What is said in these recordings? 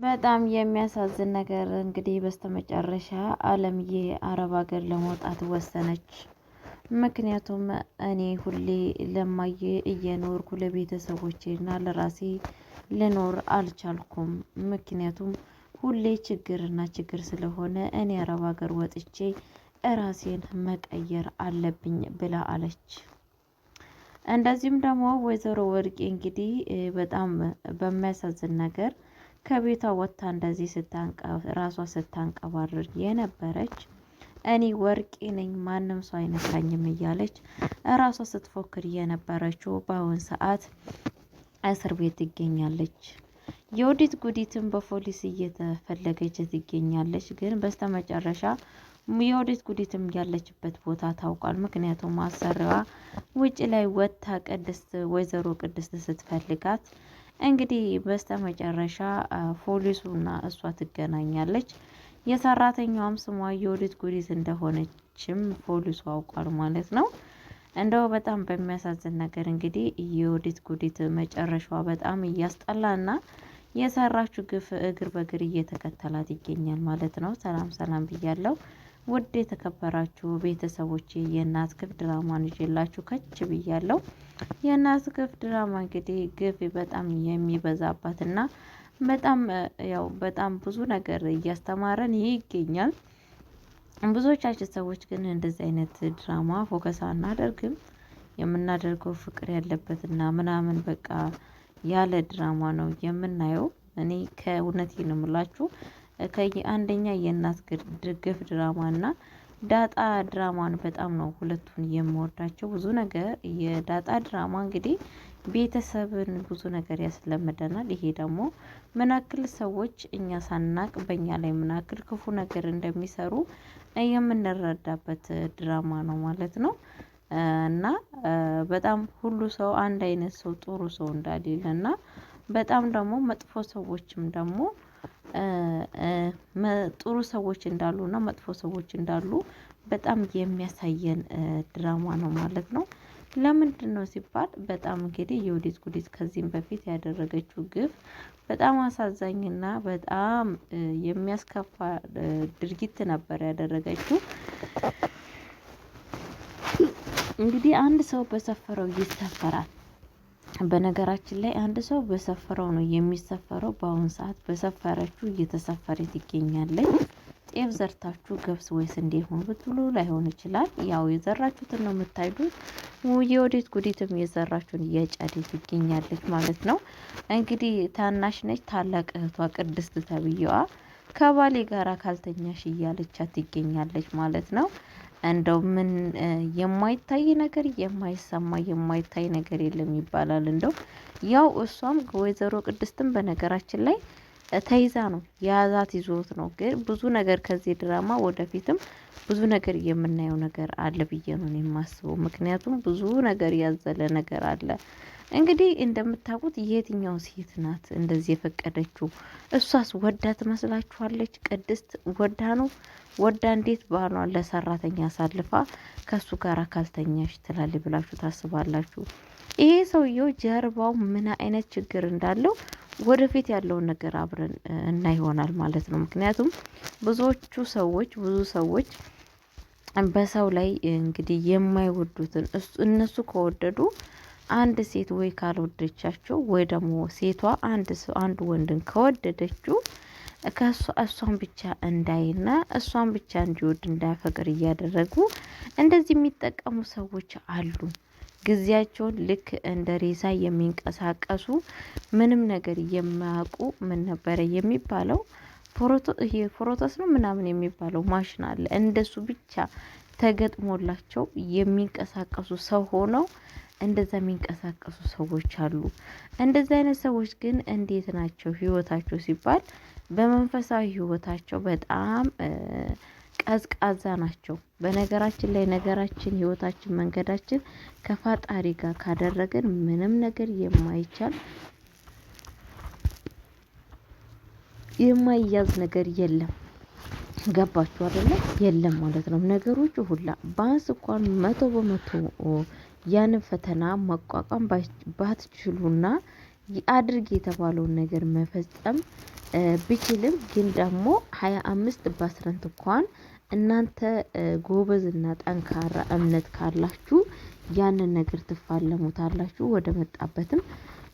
በጣም የሚያሳዝን ነገር እንግዲህ በስተመጨረሻ አለምዬ አረብ ሀገር ለመውጣት ወሰነች። ምክንያቱም እኔ ሁሌ ለማየ እየኖርኩ ለቤተሰቦቼና ለራሴ ልኖር አልቻልኩም። ምክንያቱም ሁሌ ችግርና ችግር ስለሆነ እኔ አረብ ሀገር ወጥቼ እራሴን መቀየር አለብኝ ብላ አለች። እንደዚሁም ደግሞ ወይዘሮ ወርቄ እንግዲህ በጣም በሚያሳዝን ነገር ከቤቷ ወጥታ እንደዚህ ራሷ ስታንቀባርር የነበረች እኔ ወርቄ ነኝ ማንም ሰው አይነካኝም እያለች ራሷ ስትፎክር የነበረችው በአሁን ሰዓት እስር ቤት ትገኛለች። የወዲት ጉዲትም በፖሊስ እየተፈለገች ትገኛለች። ግን በስተመጨረሻ የወዲት ጉዲትም ያለችበት ቦታ ታውቋል። ምክንያቱም አሰሪዋ ውጭ ላይ ወጥታ ወይዘሮ ቅድስት ስትፈልጋት እንግዲህ በስተመጨረሻ ፖሊሱና እሷ ትገናኛለች። የሰራተኛዋም ስሟ የወዲት ጉዲት እንደሆነችም ፖሊሱ አውቋል ማለት ነው። እንደው በጣም በሚያሳዝን ነገር እንግዲህ የወዲት ጉዲት መጨረሻዋ በጣም እያስጠላና የሰራችው ግፍ እግር በእግር እየተከተላት ይገኛል ማለት ነው። ሰላም ሰላም ብያለሁ ውድ የተከበራችሁ ቤተሰቦቼ የእናት ክፍ ድራማን ይዤላችሁ ከች ብያለሁ። የእናት ክፍ ድራማ እንግዲህ ግፍ በጣም የሚበዛባትና በጣም በጣም ብዙ ነገር እያስተማረን ይገኛል። ብዙዎቻችን ሰዎች ግን እንደዚህ አይነት ድራማ ፎከስ አናደርግም። የምናደርገው ፍቅር ያለበትና ምናምን በቃ ያለ ድራማ ነው የምናየው። እኔ ከእውነቴ ነው የምላችሁ ከአንደኛ የእናት ግፍ ድራማ እና ዳጣ ድራማን በጣም ነው ሁለቱን የምወዳቸው። ብዙ ነገር የዳጣ ድራማ እንግዲህ ቤተሰብን ብዙ ነገር ያስለምደናል። ይሄ ደግሞ ምን ያክል ሰዎች እኛ ሳናቅ በእኛ ላይ ምን ያክል ክፉ ነገር እንደሚሰሩ የምንረዳበት ድራማ ነው ማለት ነው። እና በጣም ሁሉ ሰው አንድ አይነት ሰው ጥሩ ሰው እንዳሌለ እና በጣም ደግሞ መጥፎ ሰዎችም ደግሞ ጥሩ ሰዎች እንዳሉ እና መጥፎ ሰዎች እንዳሉ በጣም የሚያሳየን ድራማ ነው ማለት ነው። ለምንድነው ሲባል በጣም እንግዲህ የወዲት ጉዲት ከዚህም በፊት ያደረገችው ግፍ በጣም አሳዛኝና በጣም የሚያስከፋ ድርጊት ነበር ያደረገችው። እንግዲህ አንድ ሰው በሰፈረው ይሰፈራል። በነገራችን ላይ አንድ ሰው በሰፈረው ነው የሚሰፈረው። በአሁን ሰዓት በሰፈረችው እየተሰፈረ ትገኛለች። ጤፍ ዘርታችሁ ገብስ ወይስ እንዴ ሆኖ ብትሉ ላይሆን ይችላል። ያው የዘራችሁትን ነው የምታይዱት። የወዲት ጉዲትም የዘራችሁን እያጨደች ትገኛለች ማለት ነው። እንግዲህ ታናሽ ነች። ታላቅ እህቷ ቅድስት ተብዬዋ ከባሌ ጋራ ካልተኛሽ እያለቻት ትገኛለች ማለት ነው። እንደው ምን የማይታይ ነገር የማይሰማ የማይታይ ነገር የለም ይባላል። እንደው ያው እሷም ወይዘሮ ቅድስትም በነገራችን ላይ ተይዛ ነው የያዛት ይዞት ነው። ግን ብዙ ነገር ከዚህ ድራማ ወደፊትም ብዙ ነገር የምናየው ነገር አለ ብዬ ነው የማስበው። ምክንያቱም ብዙ ነገር ያዘለ ነገር አለ። እንግዲህ እንደምታውቁት የትኛው ሴት ናት እንደዚህ የፈቀደችው? እሷስ ወዳ ትመስላችኋለች? ቅድስት ወዳ ነው? ወዳ እንዴት ባሏን ለሰራተኛ አሳልፋ ከሱ ጋር ካልተኛሽ ትላለች ብላችሁ ታስባላችሁ? ይሄ ሰውየው ጀርባው ምን አይነት ችግር እንዳለው ወደፊት ያለውን ነገር አብረን እና ይሆናል ማለት ነው። ምክንያቱም ብዙ ሰዎች በሰው ላይ እንግዲህ የማይወዱትን እነሱ ከወደዱ አንድ ሴት ወይ ካልወደቻቸው ወይ ደግሞ ሴቷ አንድ ወንድን ከወደደችው እሷን ብቻ እንዳይና እሷን ብቻ እንዲወድ እንዳያፈቅር እያደረጉ እንደዚህ የሚጠቀሙ ሰዎች አሉ። ጊዜያቸውን ልክ እንደ ሬሳ የሚንቀሳቀሱ ምንም ነገር የማያውቁ ምን ነበረ የሚባለው ፕሮቶስ ነው ምናምን የሚባለው ማሽን አለ። እንደሱ ብቻ ተገጥሞላቸው የሚንቀሳቀሱ ሰው ሆነው እንደዛ የሚንቀሳቀሱ ሰዎች አሉ። እንደዚህ አይነት ሰዎች ግን እንዴት ናቸው ህይወታቸው ሲባል በመንፈሳዊ ህይወታቸው በጣም ቀዝቃዛ ናቸው። በነገራችን ላይ ነገራችን ህይወታችን መንገዳችን ከፈጣሪ ጋር ካደረግን ምንም ነገር የማይያዝ ነገር የለም። ገባችሁ አይደለ? የለም ማለት ነው። ነገሮቹ ሁላ ባንስ እንኳን 100% ያንን ፈተና መቋቋም ባትችሉና አድርግ የተባለውን ነገር መፈጸም ብችልም ግን ደግሞ 25 በ11 እንኳን እናንተ ጎበዝና ጠንካራ እምነት ካላችሁ ያንን ነገር ትፋለሙታላችሁ። ወደ መጣበትም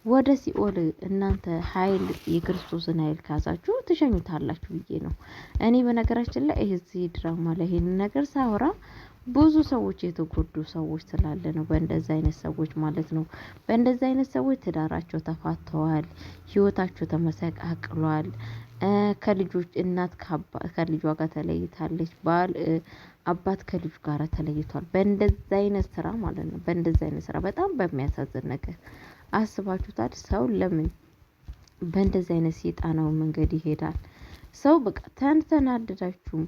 ወደ ሲኦል እናንተ ኃይል የክርስቶስን ኃይል ካዛችሁ ትሸኙታላችሁ ብዬ ነው። እኔ በነገራችን ላይ እዚህ ድራማ ላይ ይሄንን ነገር ሳወራ ብዙ ሰዎች የተጎዱ ሰዎች ስላለ ነው። በእንደዚህ አይነት ሰዎች ማለት ነው። በእንደዚህ አይነት ሰዎች ትዳራቸው ተፋተዋል፣ ህይወታቸው ተመሰቃቅሏል። ከልጆች እናት ከልጇ ጋር ተለይታለች። ባል አባት ከልጁ ጋር ተለይቷል። በእንደዚህ አይነት ስራ ማለት ነው። በእንደዚህ አይነት ስራ በጣም በሚያሳዝን ነገር አስባችሁታል? ሰው ለምን በእንደዚህ አይነት ሰይጣናዊ መንገድ ይሄዳል? ሰው በቃ ተናደዳችሁም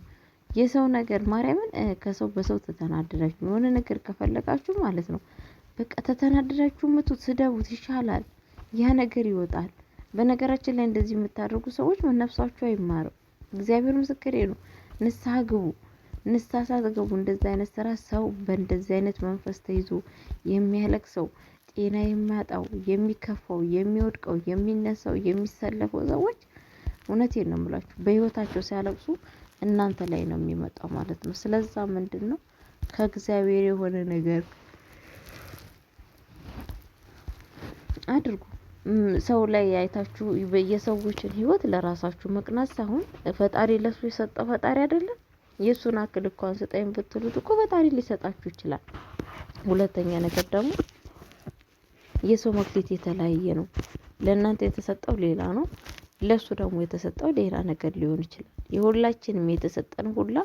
የሰው ነገር ማርያምን ከሰው በሰው ተተናደዳችሁ የሆነ ነገር ከፈለጋችሁ ማለት ነው በቃ ተተናደዳችሁ ምቱት፣ ስደቡት ይሻላል። ያ ነገር ይወጣል። በነገራችን ላይ እንደዚህ የምታደርጉ ሰዎች ነፍሳችሁ አይማርም። እግዚአብሔር ምስክሬ ነው። ንስሐ ግቡ። ንስሐ ሳትገቡ እንደዚህ አይነት ስራ ሰው በእንደዚህ አይነት መንፈስ ተይዞ የሚያለቅሰው ጤና የሚያጣው የሚከፋው የሚወድቀው የሚነሳው የሚሰለፈው ሰዎች እውነቴን ነው የምላችሁ በህይወታቸው ሲያለቅሱ እናንተ ላይ ነው የሚመጣው ማለት ነው። ስለዛ ምንድነው ከእግዚአብሔር የሆነ ነገር አድርጉ። ሰው ላይ አይታችሁ የሰዎችን ህይወት ለራሳችሁ መቅናት ሳይሆን ፈጣሪ ለሱ የሰጠው ፈጣሪ አይደለም። የሱን አክል እንኳን ስጠኝ ብትሉት እኮ ፈጣሪ ሊሰጣችሁ ይችላል። ሁለተኛ ነገር ደግሞ የሰው መክሊት የተለያየ ነው። ለእናንተ የተሰጠው ሌላ ነው፣ ለሱ ደግሞ የተሰጠው ሌላ ነገር ሊሆን ይችላል። የሁላችንም የተሰጠን ሁላ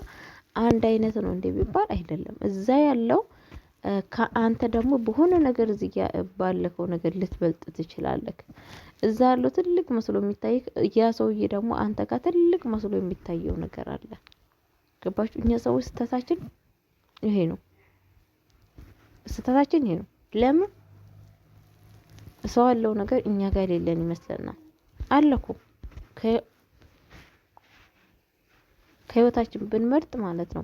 አንድ አይነት ነው እንደ ቢባል አይደለም። እዛ ያለው ከአንተ ደግሞ በሆነ ነገር እዚህ ባለፈው ነገር ልትበልጥ ትችላለህ። እዛ ያለው ትልቅ መስሎ የሚታይ ያ ሰውዬ ደግሞ አንተ ጋር ትልቅ መስሎ የሚታየው ነገር አለ። ገባችሁ? እኛ ሰዎች ስህተታችን ይሄ ነው። ስህተታችን ይሄ ነው። ለምን ሰው ያለው ነገር እኛ ጋር የሌለን ይመስለናል። አለኩ ከህይወታችን ብንመርጥ ማለት ነው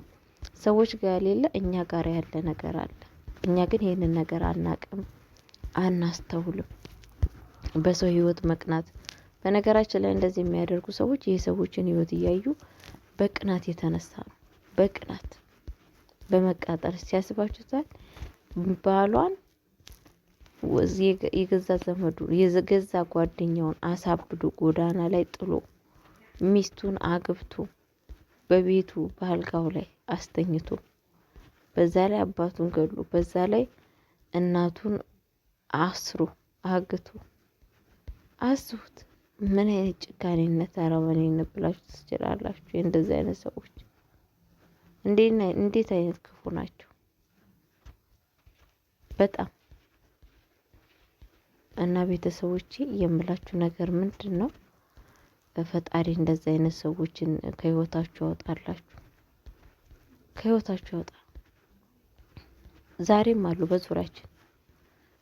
ሰዎች ጋር የሌለ እኛ ጋር ያለ ነገር አለ። እኛ ግን ይሄንን ነገር አናቅም፣ አናስተውልም። በሰው ህይወት መቅናት በነገራችን ላይ እንደዚህ የሚያደርጉ ሰዎች የሰዎችን ህይወት እያዩ በቅናት የተነሳ ነው። በቅናት በመቃጠል ሲያስባችሁታል። ባሏን የገዛ ዘመዱ የገዛ ጓደኛውን አሳብዶ ጎዳና ላይ ጥሎ ሚስቱን አግብቶ በቤቱ በአልጋው ላይ አስተኝቶ በዛ ላይ አባቱን ገሎ በዛ ላይ እናቱን አስሮ አግቶ አስቡት። ምን አይነት ጭካኔነት አረመኔነት ብላችሁ ትችላላችሁ? እንደዚህ አይነት ሰዎች እንዴት አይነት ክፉ ናቸው በጣም። እና ቤተሰቦቼ የምላችሁ ነገር ምንድን ነው? ፈጣሪ እንደዚህ አይነት ሰዎችን ከህይወታችሁ ያወጣላችሁ፣ ከህይወታችሁ ያወጣ። ዛሬም አሉ በዙሪያችን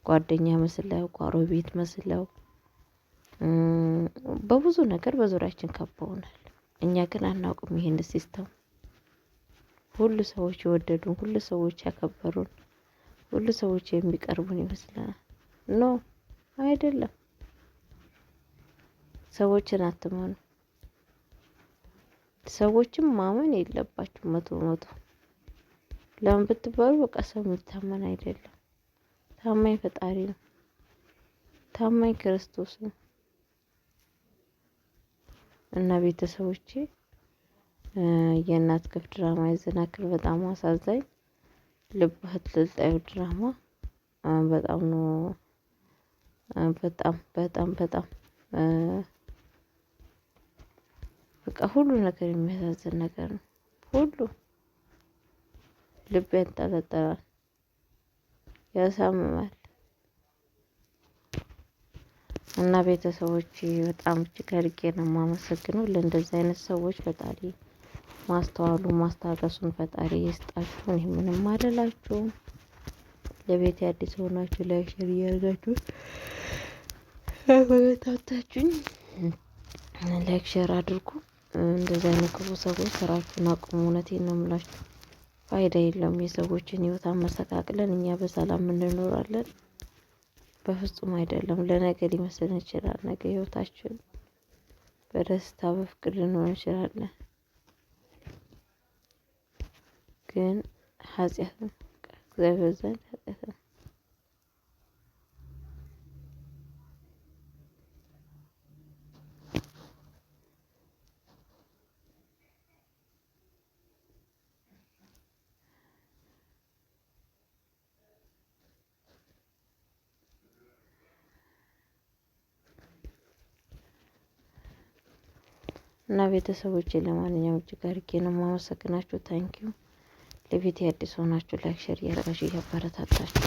ጓደኛ መስለው ጎረቤት መስለው በብዙ ነገር በዙሪያችን ከበውናል። እኛ ግን አናውቅም ይሄን ሲስተም። ሁሉ ሰዎች የወደዱን፣ ሁሉ ሰዎች ያከበሩን፣ ሁሉ ሰዎች የሚቀርቡን ይመስለናል። ኖ አይደለም። ሰዎችን አትመኑ። ሰዎችም ማመን የለባችሁ መቶ መቶ። ለምን ብትባሉ በቃ ሰው የሚታመን አይደለም። ታማኝ ፈጣሪ ነው። ታማኝ ክርስቶስ ነው። እና ቤተሰቦቼ የእናት ክፍ ድራማ ያዘናክል በጣም አሳዛኝ ልብህት ልልጣዩ ድራማ በጣም ነው በጣም በቃ ሁሉ ነገር የሚያሳዝን ነገር ነው። ሁሉ ልብ ያንጠለጠላል፣ ያሳምማል። እና ቤተሰቦች በጣም እጅግ አድርጌ ነው የማመሰግነው። ለእንደዚህ አይነት ሰዎች ፈጣሪ ማስተዋሉ ማስታገሱን ፈጣሪ ይስጣችሁ። እኔ ምንም አልላችሁም። ለቤት አዲስ ሆናችሁ ላይክ ሼር እያደረጋችሁ አበረታታችሁኝ። ላይክ ሼር አድርጉ። እንደዚህ አይነት ክፉ ሰዎች ስራችሁን አቁሙ። እውነቴን ነው የምላችሁ። ፋይዳ የለውም። የሰዎችን ህይወት አመሰቃቅለን እኛ በሰላም እንኖራለን። በፍጹም አይደለም። ለነገ ሊመስለን ይችላል። ነገ ህይወታችን በደስታ በፍቅር ልንሆን እንችላለን። ግን ኃጢአት ነው። እግዚአብሔር ዘንድ ኃጢአት ነው። እና ቤተሰቦቼ ለማንኛውም እጅግ አድርጌ ነው የማመሰግናችሁ። ታንኪዩ። ለቤቴ አዲስ ሆናችሁ ላይክ፣ ሼር እያደረጋችሁ እያበረታታችሁ